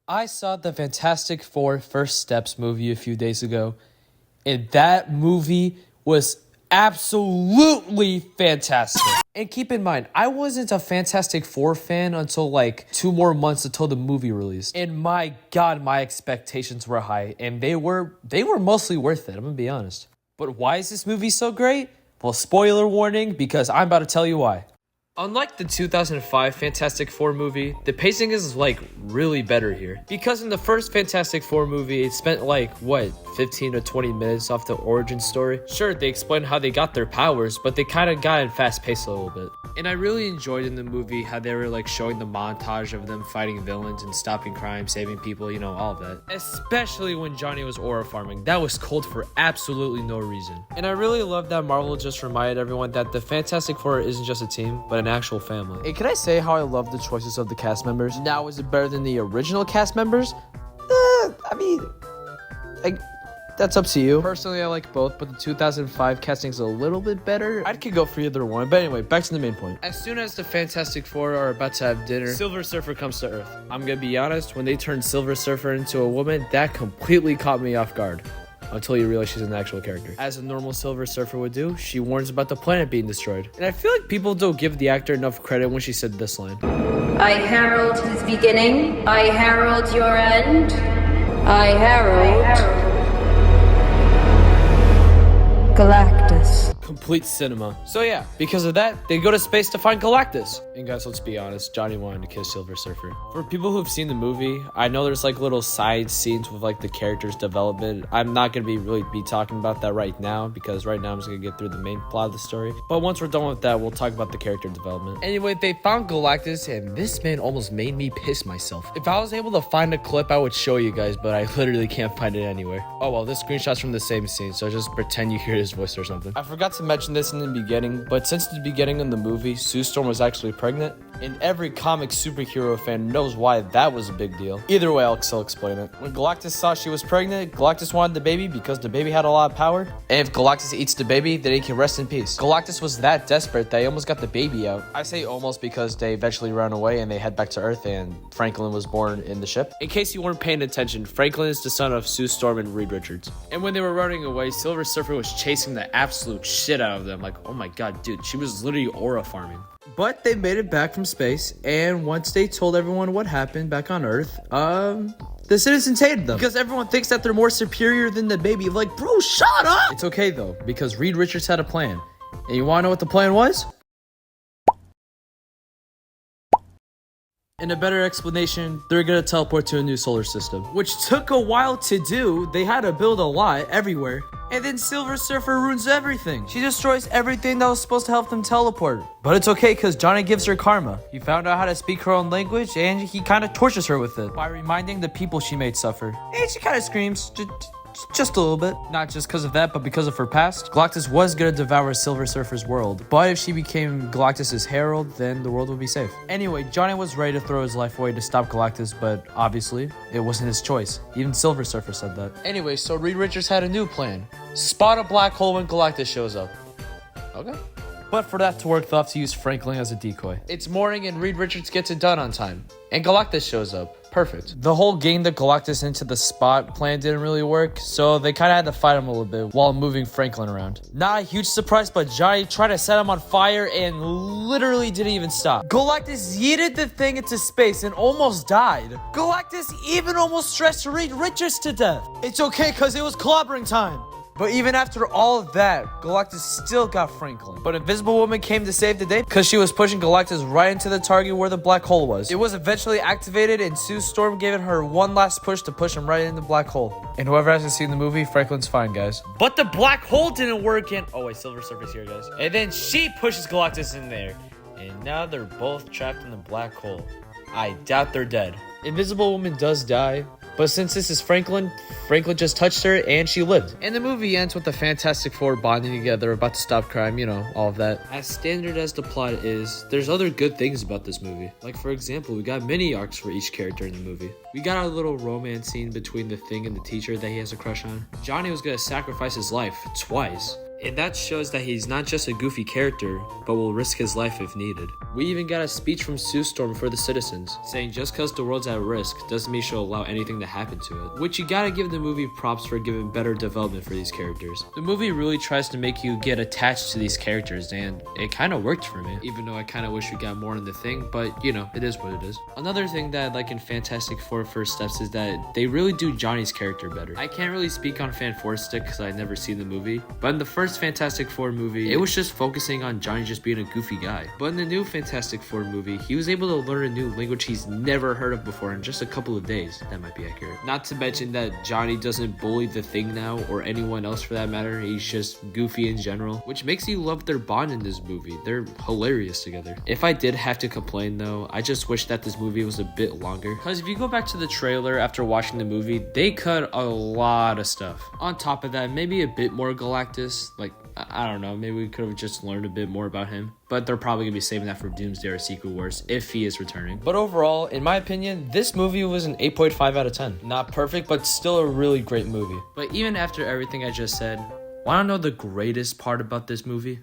I saw the Fantastic Four First Steps movie a few days ago, and that movie was absolutely fantastic. And keep in mind, I wasn't a Fantastic Four fan until like 2 more months until the movie released. And my God, my expectations were high, and they were mostly worth it, I'm gonna be honest. But why is this movie so great? Well, spoiler warning, because I'm about to tell you why. Unlike the 2005 Fantastic Four movie, the pacing is like really better here. Because in the first Fantastic Four movie, it spent like, 15 to 20 minutes off the origin story? Sure, they explained how they got their powers, but they kind of got in fast pace a little bit. And I really enjoyed in the movie how they were like showing the montage of them fighting villains and stopping crime, saving people, you know, all of that. Especially when Johnny was aura farming. That was cold for absolutely no reason. And I really love that Marvel just reminded everyone that the Fantastic Four isn't just a team, but an actual family. And can I say how I love the choices of the cast members? Now, is it better than the original cast members? That's up to you. Personally, I like both, but the 2005 casting's a little bit better. I could go for either one, but anyway, back to the main point. As soon as the Fantastic Four are about to have dinner, Silver Surfer comes to Earth. I'm gonna be honest, when they turned Silver Surfer into a woman, that completely caught me off guard. Until you realize she's an actual character. As a normal Silver Surfer would do, she warns about the planet being destroyed. And I feel like people don't give the actor enough credit when she said this line. I herald his beginning. I herald your end. I herald Galactus. Complete cinema. So yeah, because of that, they go to space to find Galactus. And guys, let's be honest, Johnny wanted to kiss Silver Surfer. For people who've seen the movie, I know there's like little side scenes with like the character's development. I'm not gonna really be talking about that right now, because right now I'm just gonna get through the main plot of the story. But once we're done with that, we'll talk about the character development. Anyway, they found Galactus, and this man almost made me piss myself. If I was able to find a clip, I would show you guys, but I literally can't find it anywhere. Oh well, this screenshot's from the same scene, so just pretend you hear his voice or something. I forgot to mention this in the beginning, but since the beginning of the movie, Sue Storm was actually pregnant, and every comic superhero fan knows why that was a big deal. Either way, I'll still explain it. When Galactus saw she was pregnant, Galactus wanted the baby because the baby had a lot of power, and if Galactus eats the baby, then he can rest in peace. Galactus was that desperate that he almost got the baby out. I say almost because they eventually ran away and they head back to Earth, and Franklin was born in the ship. In case you weren't paying attention, Franklin is the son of Sue Storm and Reed Richards. And when they were running away, Silver Surfer was chasing the absolute shit out of them. Like, oh my god, dude, she was literally aura farming. But they made it back from space, and once they told everyone what happened back on Earth, the citizens hated them because everyone thinks that they're more superior than the baby. Like, bro, shut up! It's okay though, because Reed Richards had a plan. And you wanna know what the plan was? In a better explanation, they're gonna teleport to a new solar system, which took a while to do. They had to build a lot everywhere. And then Silver Surfer ruins everything. She destroys everything that was supposed to help them teleport. But it's okay, because Johnny gives her karma. He found out how to speak her own language, and he kind of tortures her with it by reminding the people she made suffer. And she kind of screams, just a little bit. Not just because of that, but because of her past. Galactus was gonna devour Silver Surfer's world, but if she became Galactus's herald, then the world would be safe. Anyway, Johnny was ready to throw his life away to stop Galactus, but obviously, it wasn't his choice. Even Silver Surfer said that. Anyway, so Reed Richards had a new plan. Spot a black hole when Galactus shows up. Okay. But for that to work, they'll have to use Franklin as a decoy. It's morning and Reed Richards gets it done on time. And Galactus shows up. Perfect. The whole getting the Galactus into the spot plan didn't really work, so they kind of had to fight him a little bit while moving Franklin around. Not a huge surprise, but Johnny tried to set him on fire and literally didn't even stop. Galactus yeeted the thing into space and almost died. Galactus even almost stressed Reed Richards to death. It's okay, because it was clobbering time. But even after all of that, Galactus still got Franklin. But Invisible Woman came to save the day because she was pushing Galactus right into the target where the black hole was. It was eventually activated, and Sue Storm gave it her one last push to push him right in the black hole. And whoever hasn't seen the movie, Franklin's fine, guys. But the black hole didn't work, and oh wait, Silver Surfer's here, guys. And then she pushes Galactus in there, and now they're both trapped in the black hole. I doubt they're dead. Invisible Woman does die, but since this is Franklin just touched her and she lived. And the movie ends with the Fantastic Four bonding together, about to stop crime, you know, all of that. As standard as the plot is, there's other good things about this movie. Like, for example, we got mini arcs for each character in the movie. We got our little romance scene between the Thing and the teacher that he has a crush on. Johnny was gonna sacrifice his life twice. And that shows that he's not just a goofy character, but will risk his life if needed. We even got a speech from Sue Storm for the citizens, saying just cause the world's at risk doesn't mean she'll allow anything to happen to it. Which you gotta give the movie props for giving better development for these characters. The movie really tries to make you get attached to these characters, and it kinda worked for me. Even though I kinda wish we got more in the thing, but you know, it is what it is. Another thing that I like in Fantastic Four First Steps is that they really do Johnny's character better. I can't really speak on Fantastic because I've never seen the movie, but in the first Fantastic Four movie, it was just focusing on Johnny just being a goofy guy. But in the new Fantastic Four movie, he was able to learn a new language he's never heard of before in just a couple of days. That might be accurate. Not to mention that Johnny doesn't bully the Thing now, or anyone else for that matter. He's just goofy in general, which makes you love their bond in this movie. They're hilarious together. If I did have to complain though, I just wish that this movie was a bit longer, because if you go back to the trailer after watching the movie, they cut a lot of stuff. On top of that, maybe a bit more Galactus. Like, I don't know, maybe we could have just learned a bit more about him, but they're probably gonna be saving that for Doomsday or Secret Wars if he is returning. But overall, in my opinion, this movie was an 8.5 out of 10. Not perfect, but still a really great movie. But even after everything I just said, wanna know the greatest part about this movie?